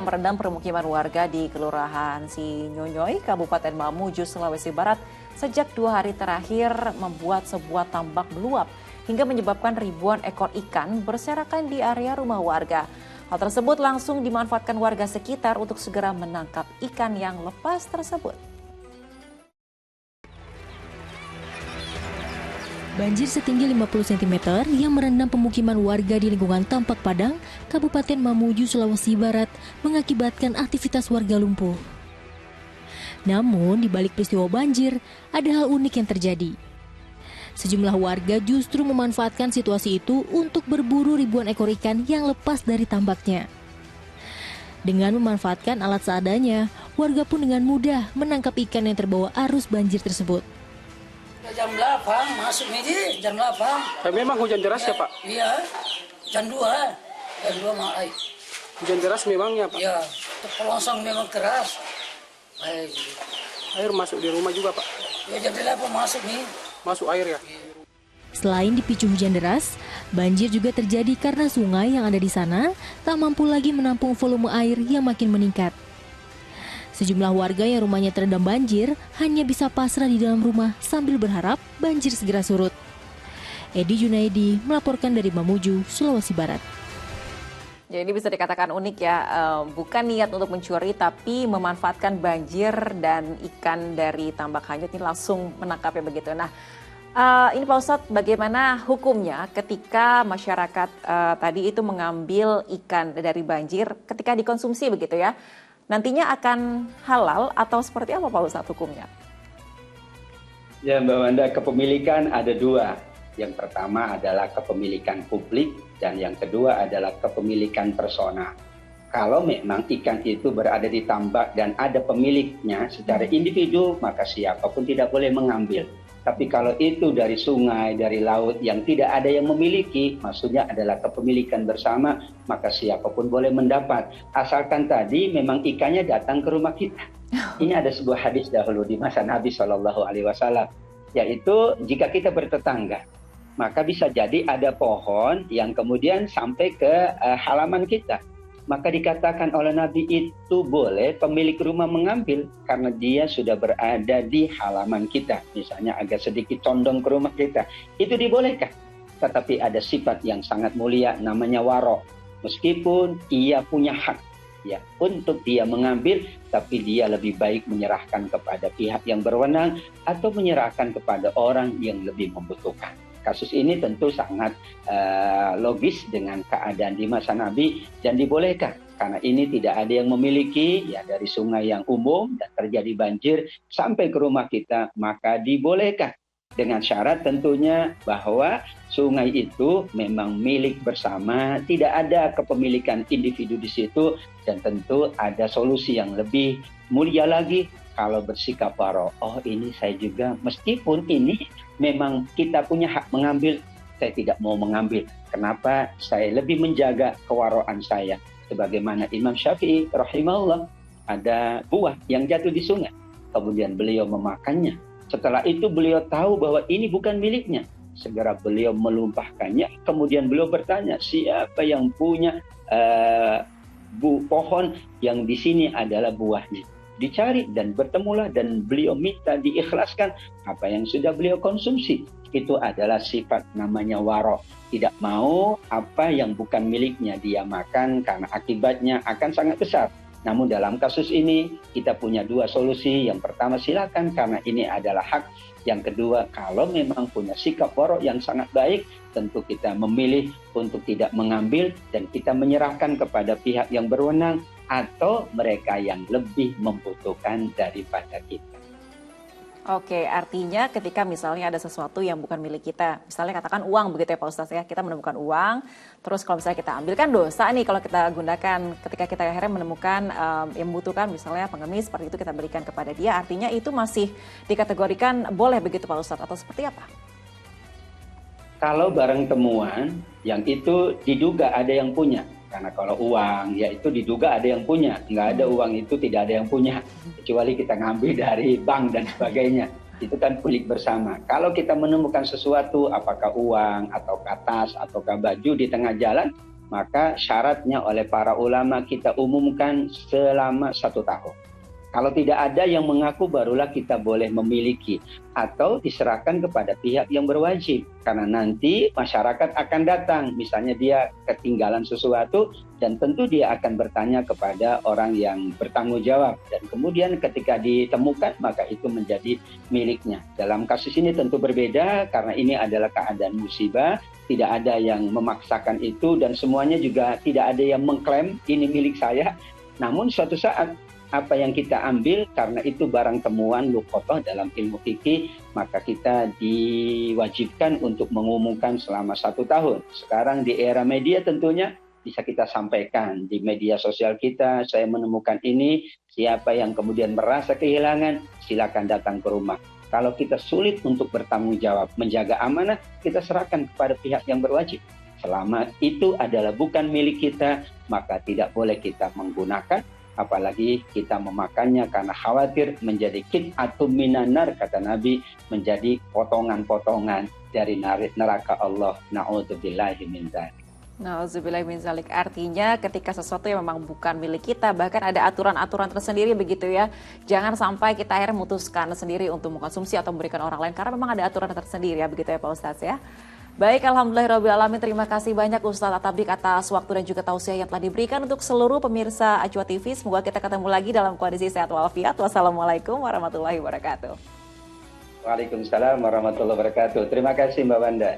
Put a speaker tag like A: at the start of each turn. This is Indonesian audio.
A: Merendam permukiman warga di Kelurahan Sinyonyoy, Kabupaten Mamuju, Sulawesi Barat sejak 2 hari terakhir membuat sebuah tambak meluap hingga menyebabkan ribuan ekor ikan berserakan di area rumah warga. Hal tersebut langsung dimanfaatkan warga sekitar untuk segera menangkap ikan yang lepas tersebut.
B: Banjir setinggi 50 cm yang merendam pemukiman warga di lingkungan Tampak Padang, Kabupaten Mamuju, Sulawesi Barat, mengakibatkan aktivitas warga lumpuh. Namun, di balik peristiwa banjir, ada hal unik yang terjadi. Sejumlah warga justru memanfaatkan situasi itu untuk berburu ribuan ekor ikan yang lepas dari tambaknya. Dengan memanfaatkan alat seadanya, warga pun dengan mudah menangkap ikan yang terbawa arus banjir tersebut.
C: Jam 8 masuk nih, jam 8.
D: Memang hujan deras ya Pak?
C: Iya, jam 2. Jam 2 mulai.
D: Hujan deras memangnya Pak?
C: Iya, pelongsong memang keras.
D: Air masuk di rumah juga Pak?
C: Ya, jam 8 masuk nih.
D: Masuk air ya?
B: Selain dipicu hujan deras, banjir juga terjadi karena sungai yang ada di sana tak mampu lagi menampung volume air yang makin meningkat. Sejumlah warga yang rumahnya terendam banjir hanya bisa pasrah di dalam rumah sambil berharap banjir segera surut. Edi Junaidi melaporkan dari Mamuju, Sulawesi Barat.
A: Jadi bisa dikatakan unik ya, bukan niat untuk mencuri tapi memanfaatkan banjir dan ikan dari tambak hanyut ini langsung menangkapnya begitu. Nah, ini Pak Ustadz, bagaimana hukumnya ketika masyarakat tadi itu mengambil ikan dari banjir ketika dikonsumsi begitu ya? Nantinya akan halal atau seperti apa Pak Ustadz hukumnya?
E: Ya Mbak Wanda, kepemilikan ada dua. Yang pertama adalah kepemilikan publik dan yang kedua adalah kepemilikan personal. Kalau memang ikan itu berada di tambak dan ada pemiliknya secara individu, maka siapapun tidak boleh mengambil. Tapi kalau itu dari sungai, dari laut yang tidak ada yang memiliki, maksudnya adalah kepemilikan bersama, maka siapapun boleh mendapat. Asalkan tadi memang ikannya datang ke rumah kita. Ini ada sebuah hadis dahulu di masa Nabi SAW, yaitu jika kita bertetangga, maka bisa jadi ada pohon yang kemudian sampai ke halaman kita. Maka dikatakan oleh Nabi itu boleh pemilik rumah mengambil karena dia sudah berada di halaman kita. Misalnya agak sedikit condong ke rumah kita. Itu dibolehkan. Tetapi ada sifat yang sangat mulia namanya waro. Meskipun ia punya hak ya untuk dia mengambil, tapi dia lebih baik menyerahkan kepada pihak yang berwenang atau menyerahkan kepada orang yang lebih membutuhkan. Kasus ini tentu sangat logis dengan keadaan di masa Nabi dan dibolehkan. Karena ini tidak ada yang memiliki ya dari sungai yang umum dan terjadi banjir sampai ke rumah kita, maka dibolehkan. Dengan syarat tentunya bahwa sungai itu memang milik bersama, tidak ada kepemilikan individu di situ dan tentu ada solusi yang lebih mulia lagi kalau bersikap waro. Oh ini saya juga meskipun ini memang kita punya hak mengambil, saya tidak mau mengambil. Kenapa? Saya lebih menjaga kewaraan saya. Sebagaimana Imam Syafi'i rahimahullah, ada buah yang jatuh di sungai. Kemudian beliau memakannya. Setelah itu beliau tahu bahwa ini bukan miliknya. Segera beliau melumpahkannya. Kemudian beliau bertanya, siapa yang punya pohon yang di sini adalah buahnya? Dicari dan bertemulah dan beliau minta diikhlaskan apa yang sudah beliau konsumsi. Itu adalah sifat namanya waro. Tidak mau apa yang bukan miliknya dia makan karena akibatnya akan sangat besar. Namun dalam kasus ini kita punya dua solusi. Yang pertama silakan karena ini adalah hak. Yang kedua kalau memang punya sikap waro yang sangat baik, tentu kita memilih untuk tidak mengambil dan kita menyerahkan kepada pihak yang berwenang atau mereka yang lebih membutuhkan daripada kita.
A: Oke, artinya ketika misalnya ada sesuatu yang bukan milik kita, misalnya katakan uang begitu ya Pak Ustadz ya, kita menemukan uang, terus kalau misalnya kita ambil kan dosa nih kalau kita gunakan ketika kita akhirnya menemukan yang membutuhkan misalnya pengemis seperti itu kita berikan kepada dia, artinya itu masih dikategorikan boleh begitu Pak Ustadz atau seperti apa?
E: Kalau barang temuan yang itu diduga ada yang punya. Karena kalau uang, ya itu diduga ada yang punya. Nggak ada uang itu tidak ada yang punya. Kecuali kita ngambil dari bank dan sebagainya. Itu kan pulik bersama. Kalau kita menemukan sesuatu, apakah uang, atau tas, atau baju di tengah jalan, maka syaratnya oleh para ulama kita umumkan selama 1 tahun. Kalau tidak ada yang mengaku, barulah kita boleh memiliki atau diserahkan kepada pihak yang berwajib. Karena nanti masyarakat akan datang, misalnya dia ketinggalan sesuatu, dan tentu dia akan bertanya kepada orang yang bertanggung jawab. Dan kemudian ketika ditemukan, maka itu menjadi miliknya. Dalam kasus ini tentu berbeda, karena ini adalah keadaan musibah, tidak ada yang memaksakan itu, dan semuanya juga tidak ada yang mengklaim ini milik saya. Namun suatu saat, apa yang kita ambil karena itu barang temuan luqatah dalam ilmu fikih, maka kita diwajibkan untuk mengumumkan selama 1 tahun. Sekarang di era media tentunya bisa kita sampaikan di media sosial kita, saya menemukan ini, siapa yang kemudian merasa kehilangan, silakan datang ke rumah. Kalau kita sulit untuk bertanggung jawab, menjaga amanah, kita serahkan kepada pihak yang berwajib. Selama itu adalah bukan milik kita, maka tidak boleh kita menggunakan, apalagi kita memakannya karena khawatir menjadi qit'atun minan nar, kata Nabi, menjadi potongan-potongan dari neraka Allah. Na'udzubillahi min dzalik.
A: Nauzubillahi min dzalik. Artinya ketika sesuatu yang memang bukan milik kita, bahkan ada aturan-aturan tersendiri begitu ya. Jangan sampai kita akhirnya memutuskan sendiri untuk mengkonsumsi atau memberikan orang lain, karena memang ada aturan tersendiri ya, begitu ya Pak Ustadz ya. Baik, alhamdulillahirrahmanirrahim. Terima kasih banyak Ustadz At-Tablik atas waktu dan juga tausiah yang telah diberikan untuk seluruh pemirsa Ajwa TV. Semoga kita ketemu lagi dalam kondisi sehat walafiat. Wassalamualaikum warahmatullahi wabarakatuh.
E: Waalaikumsalam warahmatullahi wabarakatuh. Terima kasih Mbak Wanda.